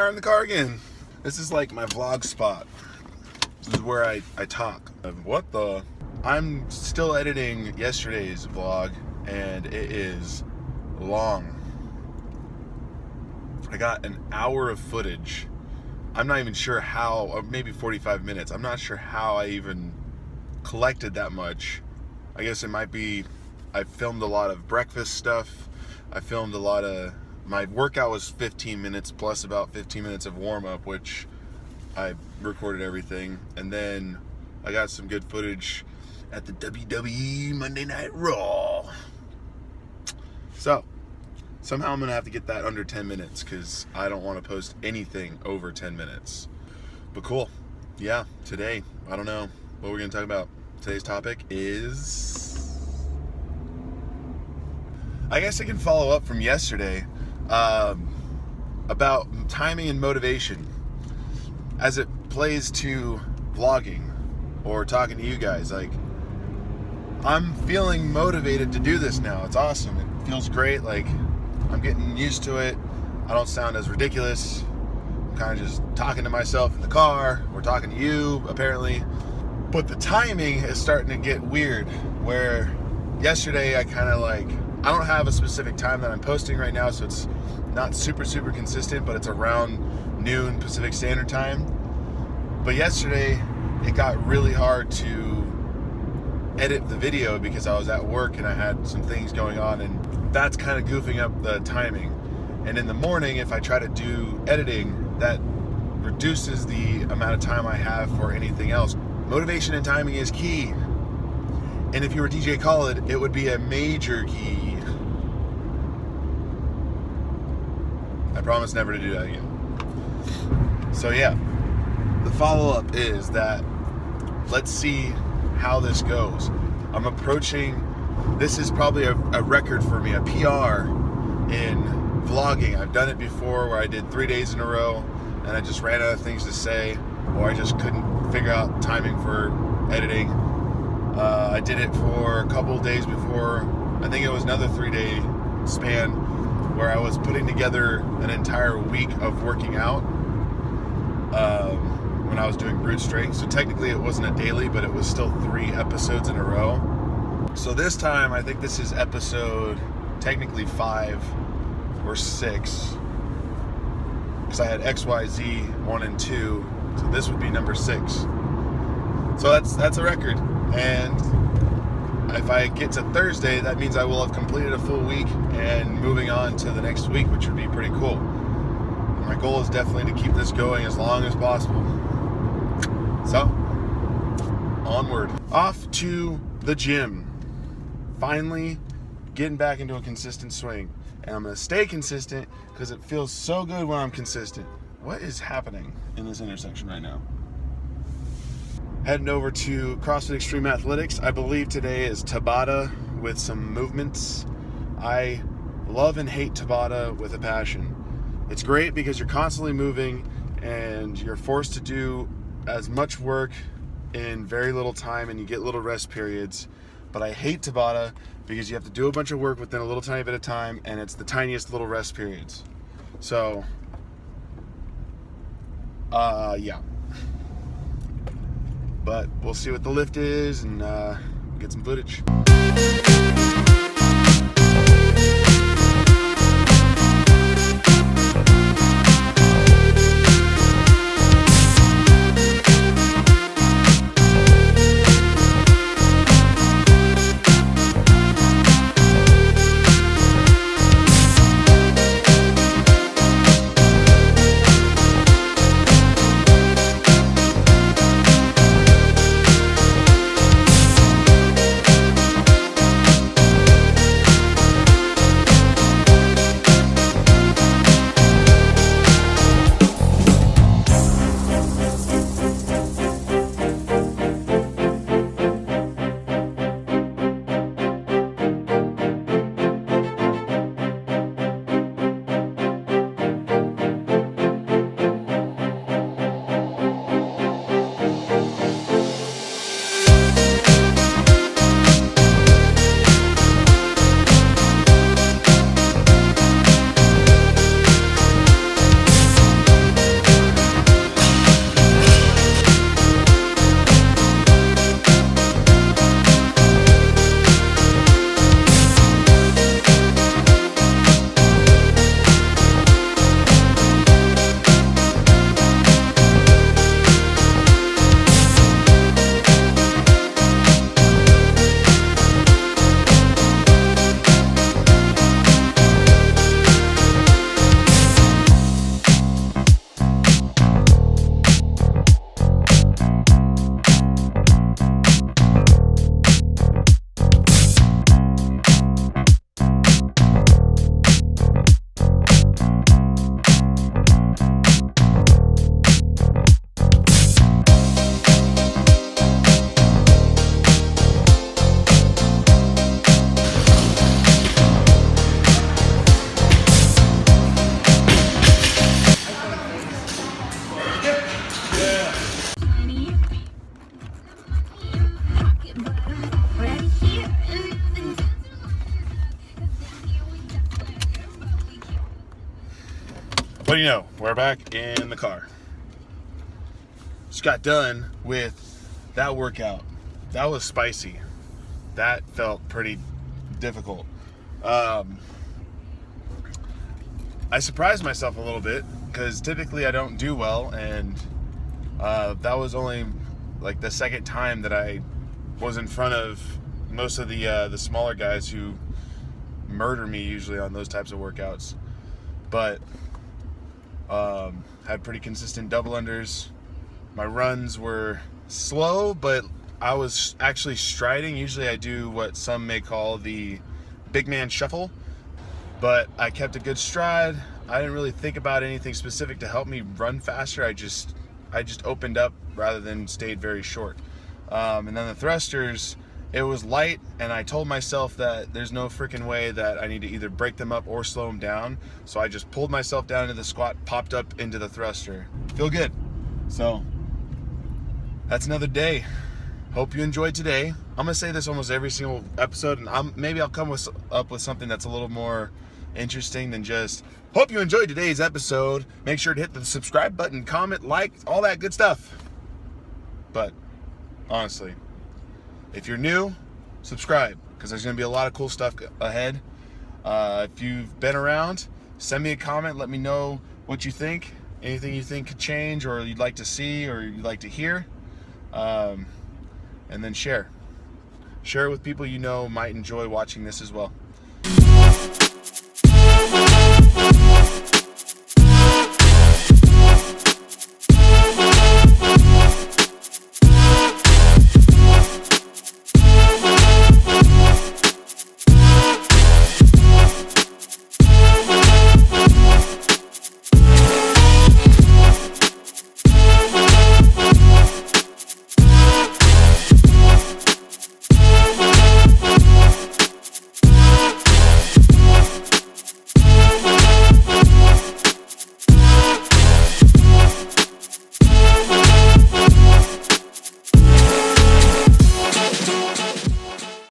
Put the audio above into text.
fire in the car again. This is like my vlog spot. This is where I talk. What the? I'm still editing yesterday's vlog, and it is long. I got an hour of footage. I'm not even sure how, or maybe 45 minutes. I'm not sure how I even collected that much. I guess it might be, I filmed a lot of breakfast stuff. I filmed a lot of, my workout was 15 minutes plus about 15 minutes of warm up, which I recorded everything. And then I got some good footage at the WWE Monday Night Raw. So, somehow I'm gonna have to get that under 10 minutes because I don't want to post anything over 10 minutes. But cool. Yeah, today, I don't know what we're gonna talk about. Today's topic is, I guess I can follow up from yesterday about timing and motivation as it plays to vlogging or talking to you guys. Like, I'm feeling motivated to do this now. It's awesome. It feels great. Like, I'm getting used to it. I don't sound as ridiculous. I'm kind of just talking to myself in the car. We're talking to you, apparently. But the timing is starting to get weird, where yesterday I kind of like, I don't have a specific time that I'm posting right now, so it's not super consistent, but it's around noon Pacific Standard Time. But yesterday it got really hard to edit the video because I was at work and I had some things going on, and that's kind of goofing up the timing. And in the morning, if I try to do editing, that reduces the amount of time I have for anything else. Motivation and timing is key. And if you were DJ Khaled, it would be a major key. I promise never to do that again. So yeah, the follow-up is that let's see how this goes. I'm approaching, this is probably a record for me, a PR in vlogging. I've done it before where I did 3 days in a row and I just ran out of things to say, or I just couldn't figure out timing for editing. I did it for a couple days before. I think it was another 3-day span where I was putting together an entire week of working out when I was doing brute strength. So technically it wasn't a daily, but it was still 3 episodes in a row. So this time, I think this is episode technically 5 or 6, because I had XYZ 1 and 2, so this would be number 6. So that's a record. And if I get to Thursday, that means I will have completed a full week and moving on to the next week, which would be pretty cool. And my goal is definitely to keep this going as long as possible. So, onward. Off to the gym. Finally getting back into a consistent swing. And I'm going to stay consistent because it feels so good when I'm consistent. What is happening in this intersection right now? Heading over to CrossFit Extreme Athletics. I believe today is Tabata with some movements. I love and hate Tabata with a passion. It's great because you're constantly moving and you're forced to do as much work in very little time and you get little rest periods. But I hate Tabata because you have to do a bunch of work within a little tiny bit of time and it's the tiniest little rest periods. So, yeah. But we'll see what the lift is and get some footage. What do you know? We're back in the car. Just got done with that workout. That was spicy. That felt pretty difficult. I surprised myself a little bit because typically I don't do well, and that was only like the second time that I was in front of most of the smaller guys who murder me usually on those types of workouts. But had pretty consistent double unders. My runs were slow, but I was actually striding. Usually I do what some may call the big man shuffle, but I kept a good stride. I didn't really think about anything specific to help me run faster. I just opened up rather than stayed very short. And then the thrusters, it was light, and I told myself that there's no freaking way that I need to either break them up or slow them down. So I just pulled myself down into the squat, popped up into the thruster. Feel good. So that's another day. Hope you enjoyed today. I'm gonna say this almost every single episode, and maybe I'll come up with something that's a little more interesting than just hope you enjoyed today's episode. Make sure to hit the subscribe button, comment, like, all that good stuff. But honestly, if you're new, subscribe, because there's gonna be a lot of cool stuff ahead. If you've been around, send me a comment. Let me know what you think. Anything you think could change, or you'd like to see, or you'd like to hear. And then share it with people you know might enjoy watching this as well.